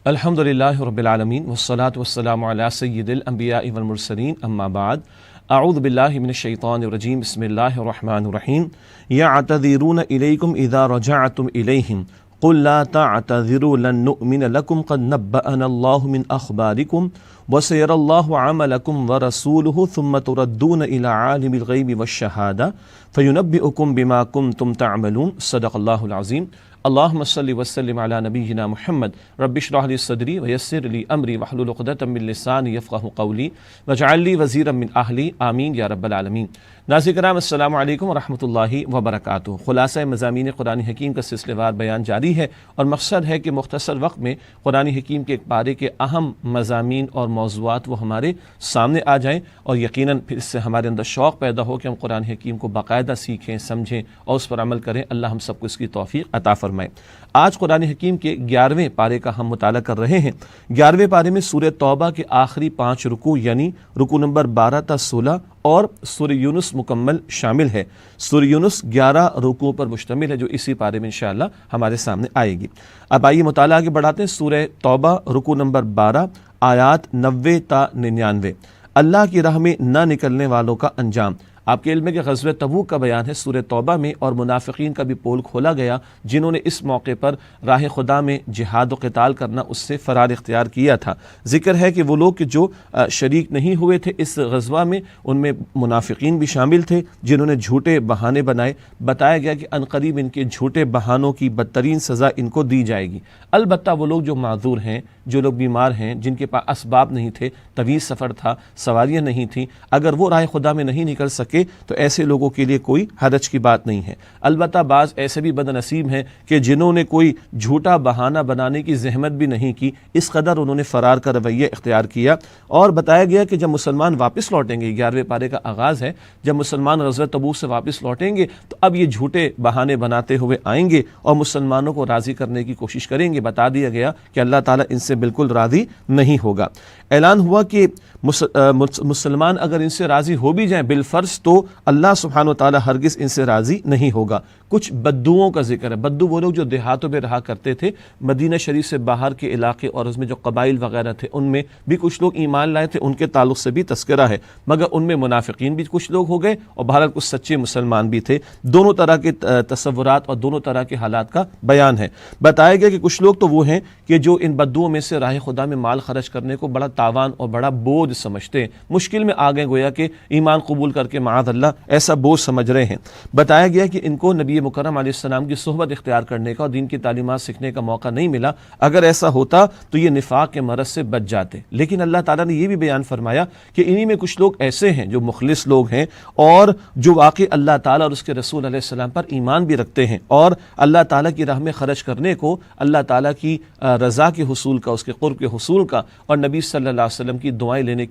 الحمدللہ رب العالمین والصلاة والسلام علی سید الانبیاء والمرسلین اما بعد اعوذ باللہ من الشیطان الرجیم بسم اللہ الرحمن الرحیم یعتذرون الیکم اذا رجعتم الیہم قل لا تعتذروا لن نؤمن لکم قد نبأنا اللہ من اخبارکم وسیر اللہ عملکم ورسولہ ثم تردون الى عالم الغیب والشہادہ فینبئکم بما کنتم تعملون صدق اللہ العظیم۔ اللہم صلی وسلم علی نبینا محمد رب اشرح لی صدری ویسر لی امری واحلل عقدۃ من لسانی یفقہوا قولی واجعل لی وزیرا من اہلی آمین یا رب العالمین۔ ناظرین کرام السلام علیکم ورحمۃ اللہ وبرکاتہ۔ خلاصہ مضامین قرآن حکیم کا سلسلہ وار بیان جاری ہے اور مقصد ہے کہ مختصر وقت میں قرآن حکیم کے ایک پارے کے اہم مضامین اور موضوعات وہ ہمارے سامنے آ جائیں اور یقیناً پھر اس سے ہمارے اندر شوق پیدا ہو کہ ہم قرآن حکیم کو باقاعدہ سیکھیں، سمجھیں اور اس پر عمل کریں۔ اللہ ہم سب کو اس کی توفیق عطا فرمائے۔ آج قرآن حکیم کے 11ویں پارے کا ہم مطالعہ کر رہے ہیں۔ 11ویں پارے میں سورہ توبہ کے آخری 5 رکوع یعنی رکوع نمبر 12 تا 16 اور سورہ یونس مکمل شامل ہے۔ سورہ یونس 11 رکوع پر مشتمل ہے جو اسی پارے میں انشاءاللہ ہمارے سامنے آئے گی۔ اب آئیے مطالعہ آگے بڑھاتے ہیں۔ سورہ توبہ رکوع نمبر 12 آیات 90 تا 99۔ اللہ کی راہ میں نہ نکلنے والوں کا انجام۔ آپ کے علم ہے کہ غزوہ تبوک کا بیان ہے سورہ توبہ میں، اور منافقین کا بھی پول کھولا گیا جنہوں نے اس موقع پر راہ خدا میں جہاد و قتال کرنا اس سے فرار اختیار کیا تھا۔ ذکر ہے کہ وہ لوگ کہ جو شریک نہیں ہوئے تھے اس غزوہ میں، ان میں منافقین بھی شامل تھے جنہوں نے جھوٹے بہانے بنائے۔ بتایا گیا کہ عنقریب ان کے جھوٹے بہانوں کی بدترین سزا ان کو دی جائے گی۔ البتہ وہ لوگ جو معذور ہیں، جو لوگ بیمار ہیں، جن کے پاس اسباب نہیں تھے، طویل سفر تھا، سواریاں نہیں تھیں، اگر وہ راہ خدا میں نہیں نکل سکے تو ایسے لوگوں کے لیے کوئی حرج کی بات نہیں ہے۔ البتہ بعض ایسے بھی بد نصیب ہیں کہ جنہوں نے کوئی جھوٹا بہانہ بنانے کی زحمت بھی نہیں کی، اس قدر انہوں نے فرار کا رویہ اختیار کیا۔ اور بتایا گیا کہ جب مسلمان واپس لوٹیں گے، 11ویں پارے کا آغاز ہے، جب مسلمان غزوہ تبوک سے واپس لوٹیں گے تو اب یہ جھوٹے بہانے بناتے ہوئے آئیں گے اور مسلمانوں کو راضی کرنے کی کوشش کریں گے۔ بتا دیا گیا کہ اللہ تعالیٰ ان سے بالکل راضی نہیں ہوگا۔ اعلان ہوا کہ مسلمان اگر ان سے راضی ہو بھی جائیں بالفرض تو اللہ سبحانہ و تعالیٰ ہرگز ان سے راضی نہیں ہوگا۔ کچھ بدوؤں کا ذکر ہے۔ بدو وہ لوگ جو دیہاتوں میں رہا کرتے تھے، مدینہ شریف سے باہر کے علاقے اور اس میں جو قبائل وغیرہ تھے ان میں بھی کچھ لوگ ایمان لائے تھے، ان کے تعلق سے بھی تذکرہ ہے، مگر ان میں منافقین بھی کچھ لوگ ہو گئے اور بہرحال کچھ سچے مسلمان بھی تھے۔ دونوں طرح کے تصورات اور دونوں طرح کے حالات کا بیان ہے۔ بتایا گیا کہ کچھ لوگ تو وہ ہیں کہ جو ان بدوؤں میں سے راہ خدا میں مال خرچ کرنے کو بڑا تاوان اور بڑا بوجھ سمجھتے ہیں، مشکل میں آ گئے، گویا کہ ایمان قبول کر کے معاذ اللہ ایسا بوجھ سمجھ رہے ہیں۔ بتایا گیا کہ ان کو نبی مکرم علیہ السلام کی صحبت اختیار کرنے کا اور دین کی تعلیمات سیکھنے کا موقع نہیں ملا۔ اگر ایسا ہوتا تو یہ نفاق کے مرض سے بچ جاتے، لیکن اللہ تعالیٰ نے یہ بھی بیان فرمایا کہ انہی میں کچھ لوگ ایسے ہیں جو مخلص لوگ ہیں اور جو واقعی اللہ تعالیٰ اور اس کے رسول علیہ السلام پر ایمان بھی رکھتے ہیں اور اللہ تعالیٰ کی راہ میں خرچ کرنے کو اللہ تعالیٰ کی رضا کے حصول کا، اس کے قرب کے حصول کا اور نبی صلی اللہ علیہ وسلم کی دعائیں لینے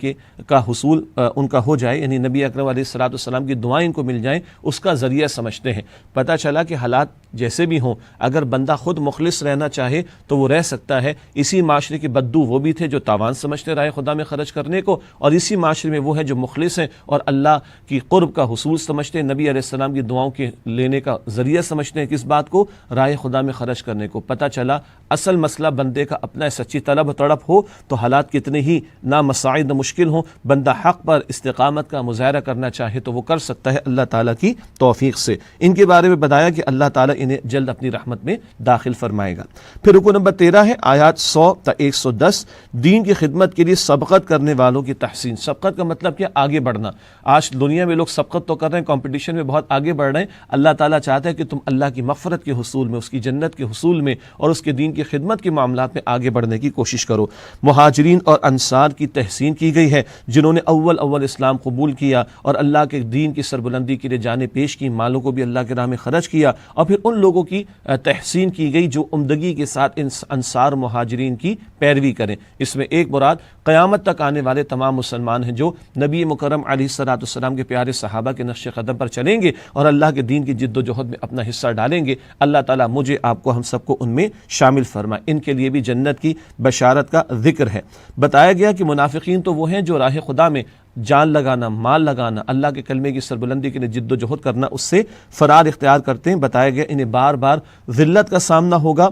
کا حصول ان کا ہو جائے، یعنی نبی اکرم علیہ الصلوۃ والسلام کی دعائیں ان کو مل جائیں، اس کا ذریعہ سمجھتے ہیں۔ پتہ چلا کہ حالات جیسے بھی ہوں، اگر بندہ خود مخلص رہنا چاہے تو وہ رہ سکتا ہے۔ اسی معاشرے کے بدو وہ بھی تھے جو تاوان سمجھتے رائے خدا میں خرچ کرنے کو، اور اسی معاشرے میں وہ ہے جو مخلص ہیں اور اللہ کی قرب کا حصول سمجھتے ہیں، نبی علیہ السلام کی دعاؤں کے لینے کا ذریعہ سمجھتے ہیں، کس بات کو؟ رائے خدا میں خرچ کرنے کو۔ پتہ چلا اصل مسئلہ بندے کا اپنا سچی طلب و تڑپ ہو تو حالات کتنے ہی نہ مساعد نہ مشکل ہوں، بندہ حق پر استقامت کا مظاہرہ کرنا چاہے تو وہ کر سکتا ہے اللہ تعالیٰ کی توفیق سے۔ ان کے بارے میں بتایا کہ اللہ تعالیٰ انہیں جلد اپنی رحمت میں داخل فرمائے گا۔ پھر رکوع نمبر 13 ہے آیات 100 تا 110۔ دین کی خدمت کے لیے سبقت کرنے والوں کی تحسین۔ سبقت کا مطلب کیا؟ آگے بڑھنا۔ آج دنیا میں لوگ سبقت تو کر رہے ہیں، کمپٹیشن میں بہت آگے بڑھ رہے ہیں۔ اللہ تعالیٰ چاہتا ہے کہ تم اللہ کی مغفرت کے حصول میں، اس کی جنت کے حصول میں اور اس کے دین کی خدمت کے معاملات میں آگے بڑھنے کی کوشش کرو۔ مہاجرین اور انصار کی تحسین کی گئی ہے جنہوں نے اول اسلام قبول کیا اور اللہ کے دین کی سربلندی کے لیے جانیں پیش کی، مالوں کو بھی اللہ کے راہ میں خرچ کیا، اور پھر ان لوگوں کی تحسین کی گئی جو عمدگی کے ساتھ ان انصار مہاجرین کی پیروی کریں۔ اس میں ایک مراد قیامت تک آنے والے تمام مسلمان ہیں جو نبی مکرم علیہ الصلوۃ والسلام کے پیارے صحابہ کے نقش قدم پر چلیں گے اور اللہ کے دین کی جد و جہد میں اپنا حصہ ڈالیں گے۔ اللہ تعالیٰ مجھے، آپ کو، ہم سب کو ان میں شامل فرمائے۔ ان کے لیے بھی جنت کی بشارت کا ذکر ہے۔ بتایا گیا کہ منافقین تو وہ ہیں جو راہ خدا میں جان لگانا، مال لگانا، اللہ کے کلمے کی سربلندی کے لیے جد و جہد کرنا، اس سے فرار اختیار کرتے ہیں۔ بتایا گیا انہیں بار بار ذلت کا سامنا ہوگا،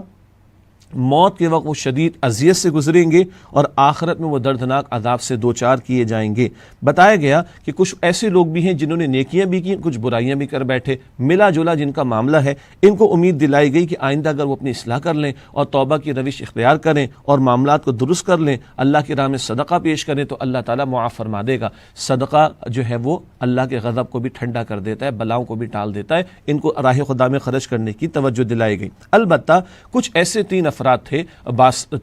موت کے وقت وہ شدید اذیت سے گزریں گے اور آخرت میں وہ دردناک عذاب سے دوچار کیے جائیں گے۔ بتایا گیا کہ کچھ ایسے لوگ بھی ہیں جنہوں نے نیکیاں بھی کی، کچھ برائیاں بھی کر بیٹھے، ملا جلا جن کا معاملہ ہے۔ ان کو امید دلائی گئی کہ آئندہ اگر وہ اپنی اصلاح کر لیں اور توبہ کی روش اختیار کریں اور معاملات کو درست کر لیں، اللہ کی راہ میں صدقہ پیش کریں تو اللہ تعالیٰ معاف فرما دے گا۔ صدقہ جو ہے وہ اللہ کے غضب کو بھی ٹھنڈا کر دیتا ہے، بلاؤں کو بھی ٹال دیتا ہے۔ ان کو راہ خدا میں خرچ کرنے کی توجہ دلائی گئی۔ البتہ کچھ ایسے تین افراد تھے،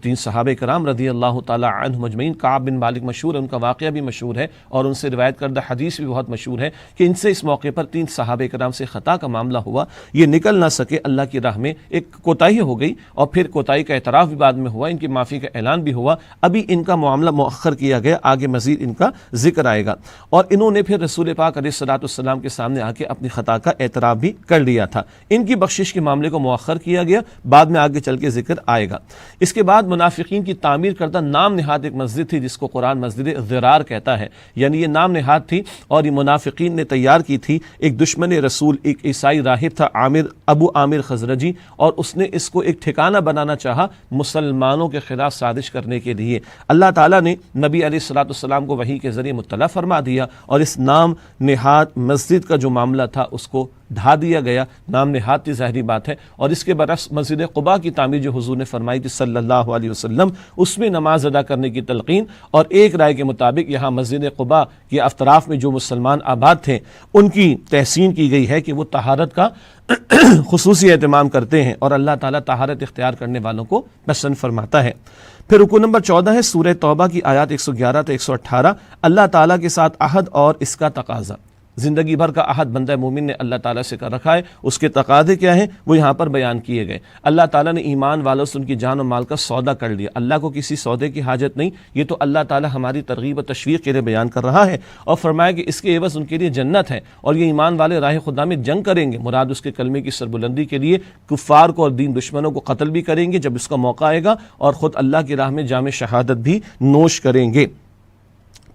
تین صحابہ کرام رضی اللہ تعالی عنہم اجمعین۔ کعب بن مالک مشہور ہے، ان کا واقعہ بھی مشہور ہے اور ان سے روایت کردہ حدیث بھی بہت مشہور ہے کہ ان سے اس موقع پر تین صحابہ کرام سے خطا کا معاملہ ہوا، یہ نکل نہ سکے، اللہ کی راہ میں ایک کوتاہی ہو گئی اور پھر کوتاہی کا اعتراف بھی بعد میں ہوا، ان کی معافی کا اعلان بھی ہوا۔ ابھی ان کا معاملہ مؤخر کیا گیا، آگے مزید ان کا ذکر آئے گا۔ اور انہوں نے پھر رسول پاک علیہ الصلوۃ والسلام کے سامنے آ کے اپنی خطا کا اعتراف بھی کر لیا تھا۔ ان کی بخشش کے معاملے کو مؤخر کیا گیا، بعد میں آگے چل کے ذکر آئے گا۔ اس کے بعد منافقین کی تعمیر کردہ نام نہاد ایک مسجد تھی جس کو قرآن مسجد ضرار کہتا ہے، یعنی یہ نام نہاد تھی اور یہ منافقین نے تیار کی تھی۔ ایک دشمن رسول، ایک عیسائی راہب تھا ابو عامر خزرجی، اور اس نے اس کو ایک ٹھکانہ بنانا چاہا مسلمانوں کے خلاف سازش کرنے کے لیے۔ اللہ تعالیٰ نے نبی علیہ الصلوۃ والسلام کو وحی کے ذریعے مطلع فرما دیا اور اس نام نہاد مسجد کا جو معاملہ تھا اس کو ڈھا دیا گیا۔ نام نہاد کی ظاہری بات ہے، اور اس کے برعکس مسجد قباء کی تعمیر جو حضور نے فرمائی تھی صلی اللہ علیہ وسلم، اس میں نماز ادا کرنے کی تلقین، اور ایک رائے کے مطابق یہاں مسجد قباء کے اطراف میں جو مسلمان آباد تھے ان کی تحسین کی گئی ہے کہ وہ طہارت کا خصوصی اہتمام کرتے ہیں اور اللہ تعالیٰ طہارت اختیار کرنے والوں کو پسند فرماتا ہے۔ پھر رکوع نمبر 14 ہے سورہ توبہ کی آیات 111 تا 118، اللہ تعالیٰ کے ساتھ عہد اور اس کا تقاضا۔ زندگی بھر کا عہد بندہ مومن نے اللہ تعالیٰ سے کر رکھا ہے، اس کے تقاضے کیا ہیں وہ یہاں پر بیان کیے گئے۔ اللہ تعالیٰ نے ایمان والوں سے ان کی جان و مال کا سودا کر لیا، اللہ کو کسی سودے کی حاجت نہیں، یہ تو اللہ تعالیٰ ہماری ترغیب و تشویق کے لیے بیان کر رہا ہے، اور فرمایا کہ اس کے عوض ان کے لیے جنت ہے، اور یہ ایمان والے راہ خدا میں جنگ کریں گے، مراد اس کے کلمے کی سربلندی کے لیے کفار کو اور دین دشمنوں کو قتل بھی کریں گے جب اس کا موقع آئے گا، اور خود اللہ کی راہ میں جام شہادت بھی نوش کریں گے۔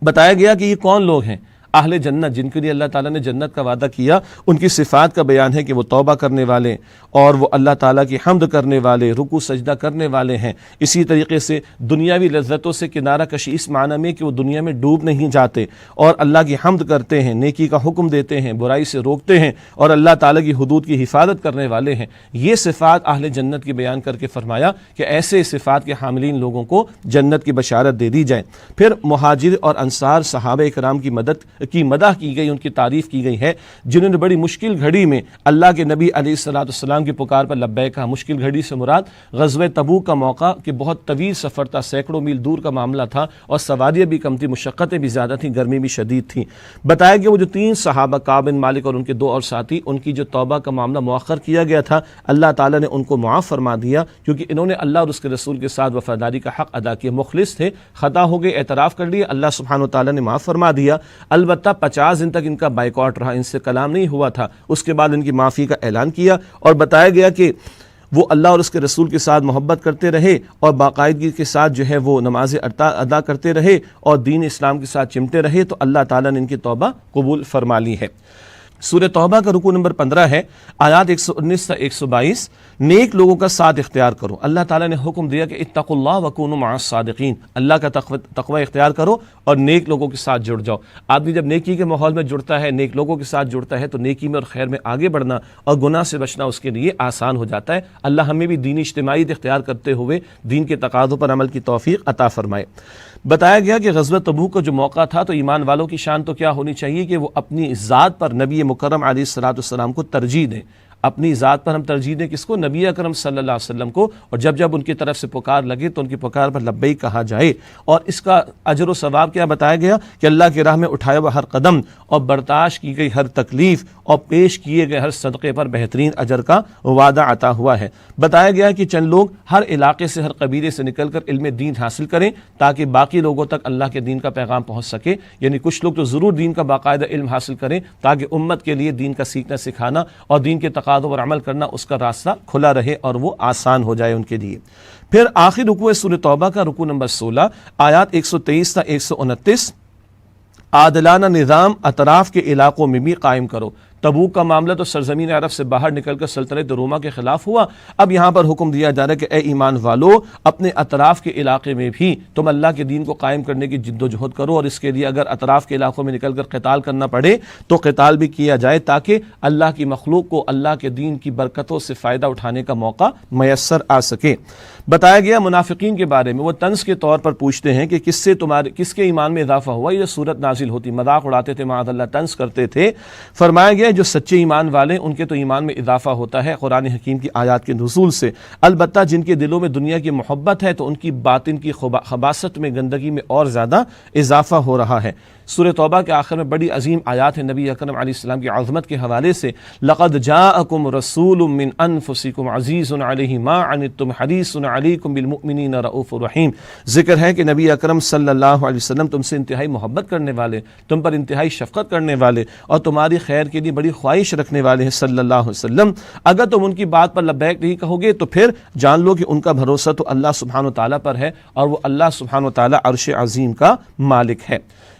بتایا گیا کہ یہ کون لوگ ہیں؟ اہل جنت، جن کے لیے اللہ تعالیٰ نے جنت کا وعدہ کیا، ان کی صفات کا بیان ہے کہ وہ توبہ کرنے والے اور وہ اللہ تعالیٰ کی حمد کرنے والے، رکوع سجدہ کرنے والے ہیں۔ اسی طریقے سے دنیاوی لذتوں سے کنارہ کشی، اس معنی میں کہ وہ دنیا میں ڈوب نہیں جاتے اور اللہ کی حمد کرتے ہیں، نیکی کا حکم دیتے ہیں، برائی سے روکتے ہیں اور اللہ تعالیٰ کی حدود کی حفاظت کرنے والے ہیں۔ یہ صفات اہل جنت کی بیان کر کے فرمایا کہ ایسے صفات کے حاملین لوگوں کو جنت کی بشارت دے دی جائے۔ پھر مہاجر اور انصار صحابہ کرام کی مدح کی گئی، ان کی تعریف کی گئی ہے، جنہوں نے بڑی مشکل گھڑی میں اللہ کے نبی علیہ الصلوۃ والسلام کی پکار پر لبیک کہا۔ مشکل گھڑی سے مراد غزوہ تبوک کا موقع کہ بہت طویل سفر تھا، سینکڑوں میل دور کا معاملہ تھا اور سواریاں بھی کم تھی، مشقتیں بھی زیادہ تھیں، گرمی بھی شدید تھی۔ بتایا کہ وہ جو تین صحابہ کعب بن مالک اور ان کے دو اور ساتھی، ان کی جو توبہ کا معاملہ مؤخر کیا گیا تھا، اللہ تعالیٰ نے ان کو معاف فرما دیا کیونکہ انہوں نے اللہ اور اس کے رسول کے ساتھ وفاداری کا حق ادا کیا، مخلص تھے، خطا ہو گئے، اعتراف کر لیا، اللہ سبحانہ وتعالیٰ نے معاف فرما دیا۔ البتہ 50 دن تک ان کا بائیکاٹ رہا، ان سے کلام نہیں ہوا تھا، اس کے بعد ان کی معافی کا اعلان کیا اور بتایا گیا کہ وہ اللہ اور اس کے رسول کے ساتھ محبت کرتے رہے اور باقاعدگی کے ساتھ جو ہے وہ نماز ادا کرتے رہے اور دین اسلام کے ساتھ چمٹے رہے، تو اللہ تعالیٰ نے ان کی توبہ قبول فرما لی ہے۔ سورہ توبہ کا رکوع نمبر 15 ہے، آیات 119 تا 122۔ نیک لوگوں کا ساتھ اختیار کرو، اللہ تعالیٰ نے حکم دیا کہ اتقوا اللہ وکونوا مع الصادقین، اللہ کا تقوی اختیار کرو اور نیک لوگوں کے ساتھ جڑ جاؤ۔ آدمی جب نیکی کے ماحول میں جڑتا ہے، نیک لوگوں کے ساتھ جڑتا ہے، تو نیکی میں اور خیر میں آگے بڑھنا اور گناہ سے بچنا اس کے لیے آسان ہو جاتا ہے۔ اللہ ہمیں بھی دینی اجتماعیت اختیار کرتے ہوئے دین کے تقاضوں پر عمل کی توفیق عطا فرمائے۔ بتایا گیا کہ غزوہ تبوک کا جو موقع تھا تو ایمان والوں کی شان تو کیا ہونی چاہیے کہ وہ اپنی ذات پر نبی مکرم علیہ الصلوۃ والسلام کو ترجیح دیں۔ اپنی ذات پر ہم ترجیح دیں کس کو؟ نبی اکرم صلی اللہ علیہ وسلم کو، اور جب جب ان کی طرف سے پکار لگے تو ان کی پکار پر لبیک کہا جائے۔ اور اس کا اجر و ثواب کیا بتایا گیا کہ اللہ کی راہ میں اٹھایا ہوا ہر قدم اور برداشت کی گئی ہر تکلیف اور پیش کیے گئے ہر صدقے پر بہترین اجر کا وعدہ عطا ہوا ہے۔ بتایا گیا کہ چند لوگ ہر علاقے سے، ہر قبیلے سے نکل کر علم دین حاصل کریں تاکہ باقی لوگوں تک اللہ کے دین کا پیغام پہنچ سکے، یعنی کچھ لوگ تو ضرور دین کا باقاعدہ علم حاصل کریں تاکہ امت کے لیے دین کا سیکھنا سکھانا اور دین کے تقاضوں پر عمل کرنا اس کا راستہ کھلا رہے اور وہ آسان ہو جائے ان کے لیے۔ پھر آخر رکوع سورہ توبہ کا رکوع نمبر 16 آیات 123 تا 129۔ عادلانہ نظام اطراف کے علاقوں میں بھی قائم کرو تبوک کا معاملہ تو سرزمین عرب سے باہر نکل کر سلطنت روما کے خلاف ہوا، اب یہاں پر حکم دیا جا رہا ہے کہ اے ایمان والو اپنے اطراف کے علاقے میں بھی تم اللہ کے دین کو قائم کرنے کی جد و جہد کرو، اور اس کے لیے اگر اطراف کے علاقوں میں نکل کر قتال کرنا پڑے تو قتال بھی کیا جائے، تاکہ اللہ کی مخلوق کو اللہ کے دین کی برکتوں سے فائدہ اٹھانے کا موقع میسر آ سکے۔ بتایا گیا منافقین کے بارے میں، وہ طنز کے طور پر پوچھتے ہیں کہ کس کے ایمان میں اضافہ ہوا، یہ صورت نازل ہوتی، مذاق اڑاتے تھے، معاذ اللہ طنز کرتے تھے۔ فرمایا گیا جو سچے ایمان والے ان کے تو ایمان میں اضافہ ہوتا ہے قرآن حکیم کی آیات کے نزول سے، البتہ جن کے دلوں میں دنیا کی محبت ہے تو ان کی باطن کی خباثت میں، گندگی میں اور زیادہ اضافہ ہو رہا ہے۔ سورہ توبہ کے آخر میں بڑی عظیم آیات ہیں نبی اکرم علیہ السلام کی عظمت کے حوالے سے، لقد جاءکم رسول من انفسکم عزیز علیہ ما عنتم حریص علیکم بالمؤمنین رؤوف رحیم۔ ذکر ہے کہ نبی اکرم صلی اللہ علیہ وسلم تم سے انتہائی محبت کرنے والے، تم پر انتہائی شفقت کرنے والے اور تمہاری خیر کے لیے بڑی خواہش رکھنے والے ہیں صلی اللہ علیہ وسلم۔ اگر تم ان کی بات پر لبیک نہیں کہو گے تو پھر جان لو کہ ان کا بھروسہ تو اللہ سبحانہ وتعالیٰ پر ہے، اور وہ اللہ سبحانہ وتعالیٰ عرش عظیم کا مالک ہے۔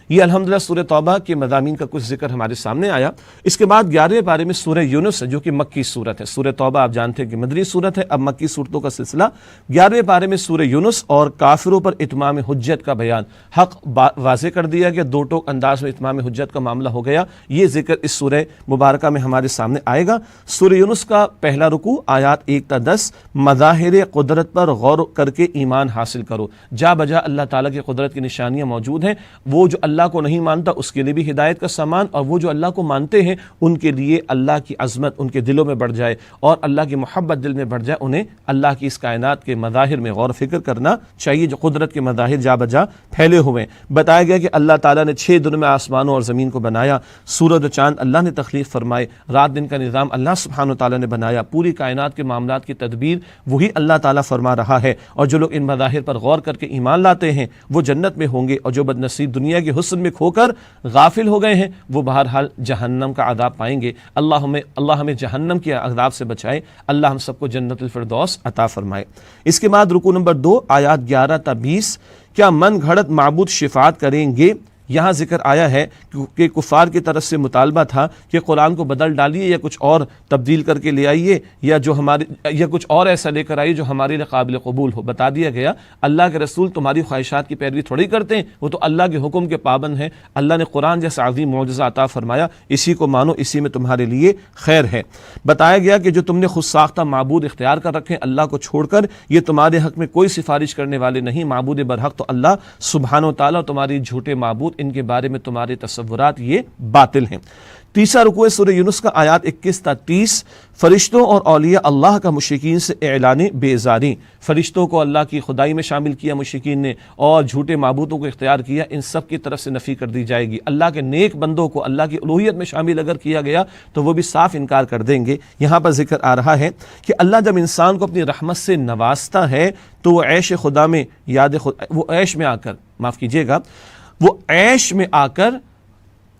یہ الحمدللہ سورہ توبہ کے مضامین کا کچھ ذکر ہمارے سامنے آیا۔ اس کے بعد 11ویں پارے میں سورہ یونس ہے جو کہ مکی صورت ہے۔ سورہ توبہ آپ جانتے ہیں کہ مدنی صورت ہے، اب مکی صورتوں کا سلسلہ۔ 11ویں پارے میں سورہ یونس اور کافروں پر اتمام حجت کا بیان، حق واضح کر دیا گیا، دو ٹوک انداز میں اتمام حجت کا معاملہ ہو گیا۔ یہ ذکر اس سورہ مبارکہ میں ہمارے سامنے آئے گا۔ سورہ یونس کا پہلا رکوع آیات 1 تا 10، مظاہر قدرت پر غور کر کے ایمان حاصل کرو۔ جا بجا اللہ تعالیٰ کی قدرت کی نشانیاں موجود ہیں، وہ جو اللہ کو نہیں مانتا اس کے لیے بھی ہدایت کا سامان، اور وہ جو اللہ کو مانتے ہیں ان کے لیے اللہ کی عظمت ان کے دلوں میں بڑھ جائے اور اللہ کی محبت دل میں بڑھ جائے، انہیں اللہ کی اس کائنات کے مظاہر میں غور و فکر کرنا چاہیے جو قدرت کے مظاہر جا بجا پھیلے ہوئے ہیں۔ بتایا گیا کہ اللہ تعالیٰ نے 6 دنوں میں آسمانوں اور زمین کو بنایا، سورج و چاند اللہ نے تخلیق فرمائے، رات دن کا نظام اللہ سبحانہ وتعالیٰ نے بنایا، پوری کائنات کے معاملات کی تدبیر وہی اللہ تعالیٰ فرما رہا ہے، اور جو لوگ ان مظاہر پر غور کر کے ایمان لاتے ہیں وہ جنت میں ہوں گے، اور جو بدنصیب دنیا کے حسن میں کھو کر غافل ہو گئے ہیں وہ بہرحال جہنم کا عذاب پائیں گے۔ اللہ ہمیں جہنم کے عذاب سے بچائے، اللہ ہم سب کو جنت الفردوس عطا فرمائے۔ اس کے بعد رکوع نمبر 2 آیات 11 تا 20، کیا من گھڑت معبود شفاعت کریں گے؟ یہاں ذکر آیا ہے کہ کفار کی طرف سے مطالبہ تھا کہ قرآن کو بدل ڈالیے یا کچھ اور تبدیل کر کے لے آئیے، یا کچھ اور ایسا لے کر آئیے جو ہمارے لیے قابل قبول ہو۔ بتا دیا گیا اللہ کے رسول تمہاری خواہشات کی پیروی تھوڑی کرتے ہیں، وہ تو اللہ کے حکم کے پابند ہیں۔ اللہ نے قرآن جیسا عظیم معجزہ عطا فرمایا، اسی کو مانو، اسی میں تمہارے لیے خیر ہے۔ بتایا گیا کہ جو تم نے خود ساختہ معبود اختیار کر رکھے اللہ کو چھوڑ کر، یہ تمہارے حق میں کوئی سفارش کرنے والے نہیں، معبود برحق تو اللہ سبحانہ وتعالیٰ، تمہاری جھوٹے معبود ان کے بارے میں تمہارے تصورات یہ باطل ہیں۔ تیسرا رکوع سورہ یونس کا آیات 21 تا 30، فرشتوں اور اولیاء اللہ کا مشرکین سے اعلان بیزاری۔ فرشتوں کو اللہ کی خدائی میں شامل کیا مشرکین نے، اور جھوٹے معبودوں کو اختیار کیا، ان سب کی طرف سے نفی کر دی جائے گی۔ اللہ کے نیک بندوں کو اللہ کی الوہیت میں شامل اگر کیا گیا تو وہ بھی صاف انکار کر دیں گے۔ یہاں پر ذکر آ رہا ہے کہ اللہ جب انسان کو اپنی رحمت سے نوازتا ہے تو وہ عیش خدا میں وہ عیش میں آ کر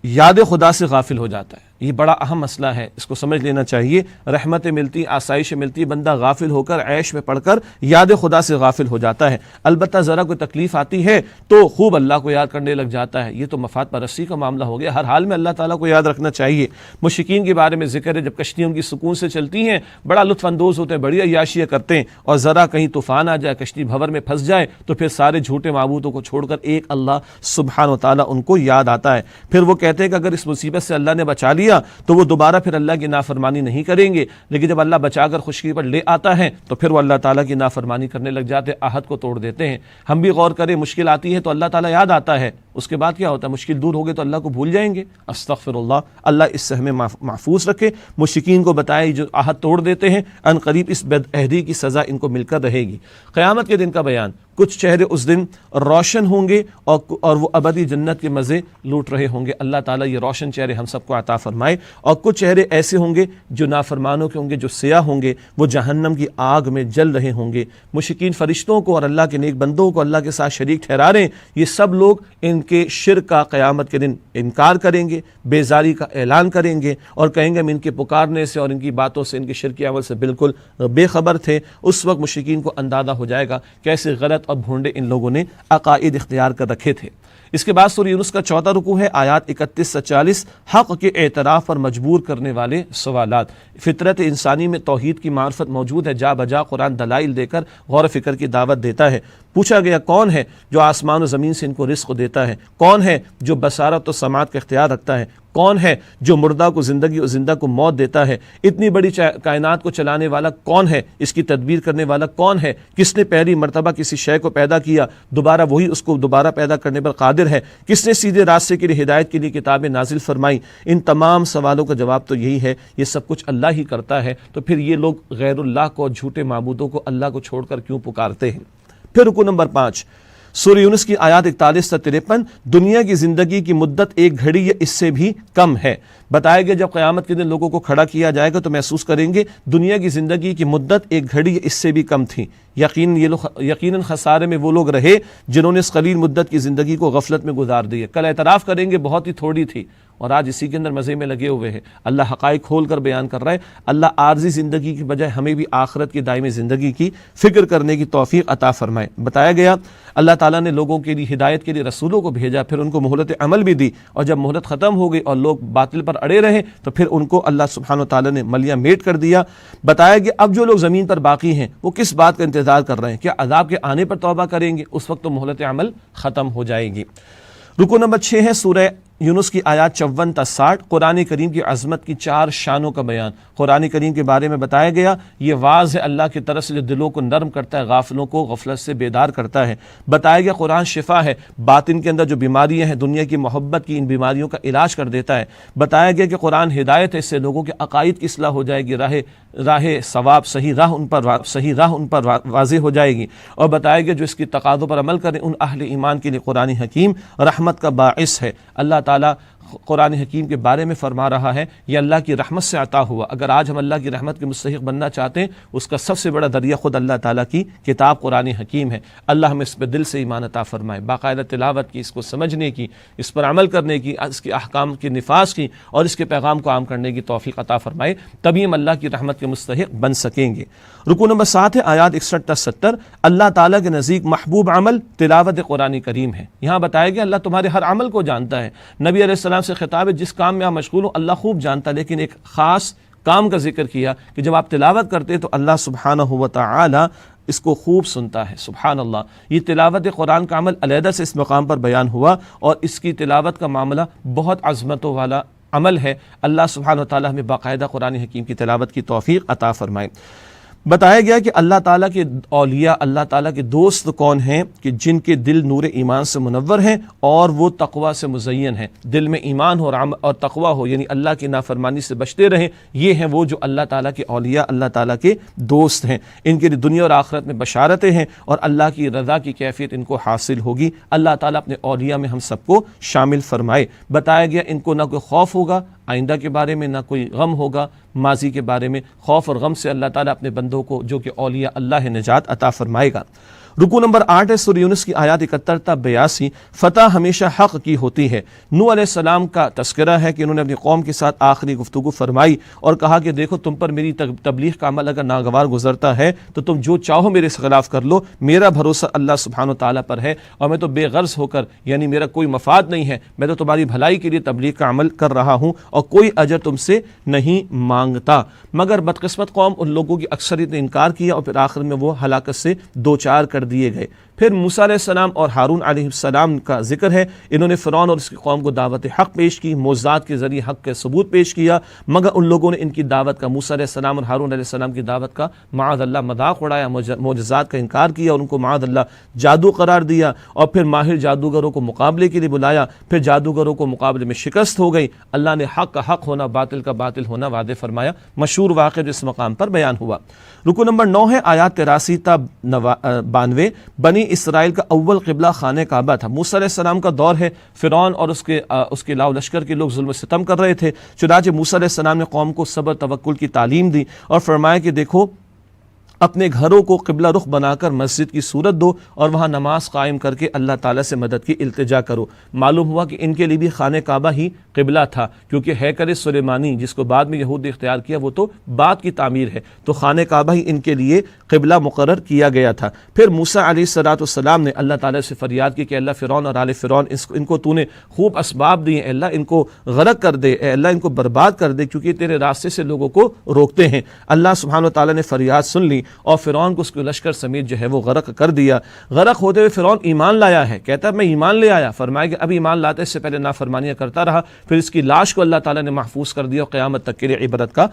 یاد خدا سے غافل ہو جاتا ہے۔ یہ بڑا اہم مسئلہ ہے، اس کو سمجھ لینا چاہیے۔ رحمتیں ملتی، آسائشیں ملتی، بندہ غافل ہو کر عیش میں پڑھ کر یاد خدا سے غافل ہو جاتا ہے۔ البتہ ذرا کوئی تکلیف آتی ہے تو خوب اللہ کو یاد کرنے لگ جاتا ہے۔ یہ تو مفاد پرستی کا معاملہ ہو گیا، ہر حال میں اللہ تعالیٰ کو یاد رکھنا چاہیے۔ مشرکین کے بارے میں ذکر ہے، جب کشتیاں ان کی سکون سے چلتی ہیں بڑا لطف اندوز ہوتے ہیں، بڑی عیاشیاں کرتے ہیں، اور ذرا کہیں طوفان آ جائے، کشتی بھور میں پھنس جائے تو پھر سارے جھوٹے معبودوں کو چھوڑ کر ایک اللہ سبحانہ وتعالیٰ ان کو یاد آتا ہے۔ پھر وہ کہتے ہیں کہ اگر اس مصیبت سے اللہ نے بچا لیا تو وہ دوبارہ پھر اللہ کی نافرمانی نہیں کریں گے، لیکن جب اللہ بچا کر خشکی پر لے آتا ہے تو پھر وہ اللہ تعالیٰ کی نافرمانی کرنے لگ جاتے ہیں، عہد کو توڑ دیتے ہیں۔ ہم بھی غور کریں، مشکل آتی ہے تو اللہ تعالیٰ یاد آتا ہے، اس کے بعد کیا ہوتا ہے؟ مشکل دور ہو گئی تو اللہ کو بھول جائیں گے۔ استغفر اللہ، اللہ اس سے ہمیں محفوظ رکھے۔ مشرکین کو بتائے جو عہد توڑ دیتے ہیں ان قریب اس بد عہدی کی سزا ان کو مل کر رہے گی۔ قیامت کے دن کا بیان، کچھ چہرے اس دن روشن ہوں گے اور وہ ابدی جنت کے مزے لوٹ رہے ہوں گے۔ اللہ تعالیٰ یہ روشن چہرے ہم سب کو عطا فرمائے۔ اور کچھ چہرے ایسے ہوں گے جو نافرمانوں کے ہوں گے، جو سیاہ ہوں گے، وہ جہنم کی آگ میں جل رہے ہوں گے۔ مشرکین فرشتوں کو اور اللہ کے نیک بندوں کو اللہ کے ساتھ شریک ٹھہرا رہے ہیں، یہ سب لوگ ان کے شرک کا قیامت کے دن انکار کریں گے، بیزاری کا اعلان کریں گے، اور کہیں گے ہم ان کے پکارنے سے اور ان کی باتوں سے، ان کے شرکی عمل سے بالکل بے خبر تھے۔ اس وقت مشرکین کو اندازہ ہو جائے گا کیسے غلط اور بھونڈے ان لوگوں نے عقائد اختیار کر رکھے تھے۔ اس کے بعد سورہ یونس کا 4واں رکوع ہے، آیات 31 سے 40، حق کے اعتراف پر مجبور کرنے والے سوالات۔ فطرت انسانی میں توحید کی معرفت موجود ہے، جا بجا قرآن دلائل دے کر غور و فکر کی دعوت دیتا ہے۔ پوچھا گیا کون ہے جو آسمان و زمین سے ان کو رزق دیتا ہے، کون ہے جو بصارت و سماعت کا اختیار رکھتا ہے، کون ہے جو مردہ کو زندگی اور زندہ کو موت دیتا ہے، اتنی بڑی کائنات کو چلانے والا کون ہے، اس کی تدبیر کرنے والا کون ہے، کس نے پہلی مرتبہ کسی شے کو پیدا کیا دوبارہ وہی اس کو دوبارہ پیدا کرنے پر قادر ہے، کس نے سیدھے راستے کے لیے ہدایت کے لیے کتابیں نازل فرمائی۔ ان تمام سوالوں کا جواب تو یہی ہے، یہ سب کچھ اللہ ہی کرتا ہے، تو پھر یہ لوگ غیر اللہ کو، جھوٹے معبودوں کو اللہ کو چھوڑ کر کیوں پکارتے ہیں۔ پھر رکوع نمبر 5 سورہ یونس کی آیات 41 سے 53، دنیا کی زندگی کی مدت ایک گھڑی یا اس سے بھی کم ہے۔ بتایا گیا جب قیامت کے دن لوگوں کو کھڑا کیا جائے گا تو محسوس کریں گے دنیا کی زندگی کی مدت ایک گھڑی یا اس سے بھی کم تھی۔ یقیناً خسارے میں وہ لوگ رہے جنہوں نے اس قلیل مدت کی زندگی کو غفلت میں گزار دی ہے۔ کل اعتراف کریں گے بہت ہی تھوڑی تھی، اور آج اسی کے اندر مزے میں لگے ہوئے ہیں۔ اللہ حقائق کھول کر بیان کر رہا ہے۔ اللہ عارضی زندگی کی بجائے ہمیں بھی آخرت کی دائمی زندگی کی فکر کرنے کی توفیق عطا فرمائے۔ بتایا گیا اللہ تعالیٰ نے لوگوں کے لیے ہدایت کے لیے رسولوں کو بھیجا، پھر ان کو مہلت عمل بھی دی، اور جب مہلت ختم ہو گئی اور لوگ باطل پر اڑے رہے تو پھر ان کو اللہ سبحانہ و تعالیٰ نے ملیہ میٹ کر دیا۔ بتایا گیا اب جو لوگ زمین پر باقی ہیں وہ کس بات کا انتظار کر رہے ہیں؟ کیا عذاب کے آنے پر توبہ کریں گے؟ اس وقت تو مہلت عمل ختم ہو جائے گی۔ رکوع نمبر 6 ہے سورہ یونس کی آیات 54 تا 60، قرآن کریم کی عظمت کی 4 شانوں کا بیان۔ قرآن کریم کے بارے میں بتایا گیا یہ واعظ ہے اللہ کی طرف سے جو دلوں کو نرم کرتا ہے، غافلوں کو غفلت سے بیدار کرتا ہے۔ بتایا گیا قرآن شفا ہے، باطن کے اندر جو بیماریاں ہیں دنیا کی محبت کی، ان بیماریوں کا علاج کر دیتا ہے۔ بتایا گیا کہ قرآن ہدایت ہے، اس سے لوگوں کے عقائد کی اصلاح ہو جائے گی، راہ ثواب صحیح راہ ان پر واضح ہو جائے گی۔ اور بتایا گیا جو اس کی تقاضوں پر عمل کریں ان اہل ایمان کے لیے قرآن حکیم رحمت کا باعث ہے۔ اللہ تعالیٰ قرآن حکیم کے بارے میں فرما رہا ہے یہ اللہ کی رحمت سے عطا ہوا۔ اگر آج ہم اللہ کی رحمت کے مستحق بننا چاہتے ہیں اس کا سب سے بڑا ذریعہ خود اللہ تعالیٰ کی کتاب قرآن حکیم ہے۔ اللہ ہمیں اس پہ دل سے ایمان عطا فرمائے، باقاعدہ تلاوت کی، اس کو سمجھنے کی، اس پر عمل کرنے کی، اس کے احکام کے نفاذ کی اور اس کے پیغام کو عام کرنے کی توفیق عطا فرمائے، تبھی ہم اللہ کی رحمت کے مستحق بن سکیں گے۔ رکوع نمبر 7 ہے آیات 61 تا 70، اللہ تعالیٰ کے نزدیک محبوب عمل تلاوت قرآن کریم ہے۔ یہاں بتایا گیا اللہ تمہارے ہر عمل کو جانتا ہے۔ نبی علیہ السلام سے خطاب ہے جس کام میں آپ مشغول ہو اللہ خوب جانتا ہے، لیکن ایک خاص کام کا ذکر کیا کہ جب آپ تلاوت کرتے تو اللہ سبحانہ و تعالی اس کو خوب سنتا ہے۔ سبحان اللہ، یہ تلاوت قرآن کا عمل علیحدہ سے اس مقام پر بیان ہوا، اور اس کی تلاوت کا معاملہ بہت عظمتوں والا عمل ہے۔ اللہ سبحانہ و تعالی ہمیں باقاعدہ قرآن حکیم کی تلاوت کی توفیق عطا فرمائے۔ بتایا گیا کہ اللہ تعالیٰ کے اولیاء، اللہ تعالیٰ کے دوست کون ہیں کہ جن کے دل نور ایمان سے منور ہیں اور وہ تقوی سے مزین ہیں۔ دل میں ایمان ہو اور تقوی ہو، یعنی اللہ کی نافرمانی سے بچتے رہیں، یہ ہیں وہ جو اللہ تعالیٰ کے اولیاء، اللہ تعالیٰ کے دوست ہیں۔ ان کے لیے دنیا اور آخرت میں بشارتیں ہیں اور اللہ کی رضا کی کیفیت ان کو حاصل ہوگی۔ اللہ تعالیٰ اپنے اولیاء میں ہم سب کو شامل فرمائے۔ بتایا گیا ان کو نہ کوئی خوف ہوگا آئندہ کے بارے میں، نہ کوئی غم ہوگا ماضی کے بارے میں۔ خوف اور غم سے اللہ تعالیٰ اپنے بندوں کو جو کہ اولیاء اللہ ہے نجات عطا فرمائے گا۔ رکوع نمبر 8 ہے سورہ یونس کی آیات 71 تا 82، فتح ہمیشہ حق کی ہوتی ہے۔ نوح علیہ السلام کا تذکرہ ہے کہ انہوں نے اپنی قوم کے ساتھ آخری گفتگو فرمائی اور کہا کہ دیکھو تم پر میری تبلیغ کا عمل اگر ناگوار گزرتا ہے تو تم جو چاہو میرے خلاف کر لو، میرا بھروسہ اللہ سبحانہ و تعالیٰ پر ہے اور میں تو بے غرض ہو کر، یعنی میرا کوئی مفاد نہیں ہے، میں تو تمہاری بھلائی کے لیے تبلیغ کا عمل کر رہا ہوں اور کوئی اجر تم سے نہیں مانگتا۔ مگر بدقسمت قوم، ان لوگوں کی اکثریت نے انکار کیا اور پھر آخر میں وہ ہلاکت سے دوچار کر دیے گئے۔ پھر موسیٰ علیہ السلام اور ہارون علیہ السلام کا ذکر ہے، انہوں نے فرعون اور اس کی قوم کو دعوت حق پیش کی، معجزات کے ذریعے حق کے ثبوت پیش کیا، مگر ان لوگوں نے ان کی دعوت کا، موسیٰ علیہ السلام اور ہارون علیہ السلام کی دعوت کا معاذ اللہ مذاق اڑایا، معجزات کا انکار کیا اور ان کو معاذ اللہ جادو قرار دیا، اور پھر ماہر جادوگروں کو مقابلے کے لیے بلایا، پھر جادوگروں کو مقابلے میں شکست ہو گئی۔ اللہ نے حق کا حق ہونا، باطل کا باطل ہونا وعدے فرمایا، مشہور واقعہ جو اس مقام پر بیان ہوا۔ رکوع نمبر 9 ہے آیات 83 تا 92، بنی اسرائیل کا اول قبلہ خانہ کعبہ تھا۔ موسیٰ علیہ السلام کا دور ہے، فرعون اور اس کے لاؤ لشکر کے لوگ ظلم و ستم کر رہے تھے، چنانچہ موسیٰ علیہ السلام نے قوم کو صبر توکل کی تعلیم دی اور فرمایا کہ دیکھو اپنے گھروں کو قبلہ رخ بنا کر مسجد کی صورت دو اور وہاں نماز قائم کر کے اللہ تعالیٰ سے مدد کی التجا کرو۔ معلوم ہوا کہ ان کے لیے بھی خانہ کعبہ ہی قبلہ تھا، کیونکہ ہیکل سلیمانی جس کو بعد میں یہود نے اختیار کیا وہ تو بعد کی تعمیر ہے، تو خانہ کعبہ ہی ان کے لیے قبلہ مقرر کیا گیا تھا۔ پھر موسیٰ علیہ السلام نے اللہ تعالیٰ سے فریاد کی کہ اللہ فرعون اور آل فرعون ان کو تو نے خوب اسباب دیے، اے اللہ ان کو غرق کر دے، اے اللہ ان کو برباد کر دے، کیونکہ تیرے راستے سے لوگوں کو روکتے ہیں۔ اللہ سبحانہ وتعالیٰ نے فریاد سن لی اور فرعون کو اس کے لشکر سمیت جو ہے وہ غرق کر دیا۔ غرق ہوتے ہوئے فرعون ایمان لایا ہے، کہتا ہے میں ایمان لے آیا، فرمایا کہ اب ایمان لاتے اس سے پہلے نافرمانیاں کرتا رہا، پھر اس کی لاش کو اللہ تعالیٰ نے محفوظ کر دیا اور قیامت تک کے لیے عبرت کا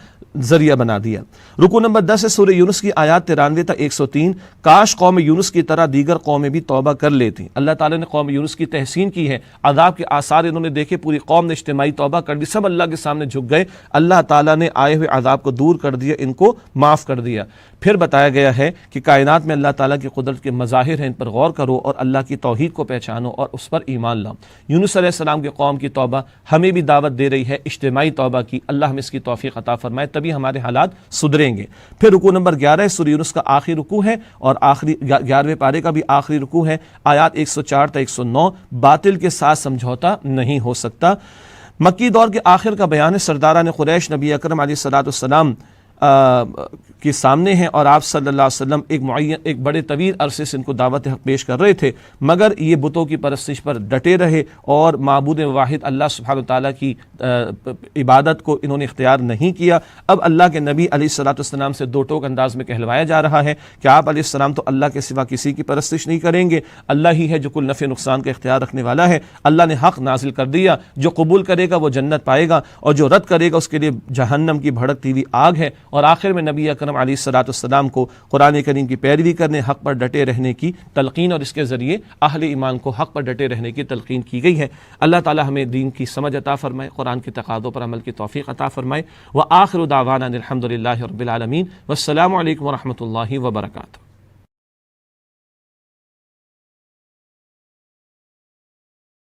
ذریعہ بنا دیا۔ رکوع نمبر 10 ہے سورہ یونس کی آیات 93 تا 103۔ کاش قوم یونس کی طرح دیگر قومیں بھی توبہ کر لیتی۔ اللہ تعالیٰ نے قوم یونس کی تحسین کی ہے، عذاب کے آثار انہوں نے دیکھے، پوری قوم نے اجتماعی توبہ کر دی، سب اللہ کے سامنے جھک گئے، اللہ تعالیٰ نے آئے ہوئے عذاب کو دور کر دیا، ان کو معاف کر دیا۔ پھر بتایا گیا ہے کہ کائنات میں اللہ تعالیٰ کی قدرت کے مظاہر ہیں، ان پر غور کرو اور اللہ کی توحید کو پہچانو اور اس پر ایمان لاؤ۔ یونس علیہ السلام کے قوم کی توبہ ہمیں بھی دعوت دے رہی ہے اجتماعی توبہ کی، اللہ ہمیں اس کی توفیق عطا فرمائے، تبھی ہمارے حالات سدھریں گے۔ پھر رکوع نمبر 11 سورہ یونس کا آخری رکوع ہے اور آخری 11ویں پارے کا بھی آخری رکوع ہے، آیات 104 تا 109۔ باطل کے ساتھ سمجھوتا نہیں ہو سکتا۔ مکی دور کے آخر کا بیان ہے، سرداران قریش نبی اکرم علیہ السلام کے سامنے ہیں اور آپ صلی اللہ علیہ وسلم ایک بڑے طویل عرصے سے ان کو دعوت حق پیش کر رہے تھے، مگر یہ بتوں کی پرستش پر ڈٹے رہے اور معبود واحد اللہ سبحانہ تعالیٰ کی عبادت کو انہوں نے اختیار نہیں کیا۔ اب اللہ کے نبی علیہ السلام سے دو ٹوک انداز میں کہلوایا جا رہا ہے کہ آپ علیہ السلام تو اللہ کے سوا کسی کی پرستش نہیں کریں گے، اللہ ہی ہے جو کل نفع نقصان کا اختیار رکھنے والا ہے، اللہ نے حق نازل کر دیا، جو قبول کرے گا وہ جنت پائے گا اور جو رد کرے گا اس کے لیے جہنم کی بھڑکتی ہوئی آگ ہے۔ اور آخر میں نبی اکرم علیہ السلام کو قرآن کریم کی پیروی کرنے، حق پر ڈٹے رہنے کی تلقین اور اس کے ذریعے اہل ایمان کو حق پر ڈٹے رہنے کی تلقین کی گئی ہے۔ اللہ تعالی ہمیں دین کی سمجھ عطا فرمائے، قرآن کے تقاضوں پر عمل کی توفیق عطا فرمائے۔ وآخر دعوانا الحمد للہ رب العالمین، والسلام علیکم ورحمۃ اللہ وبرکاتہ۔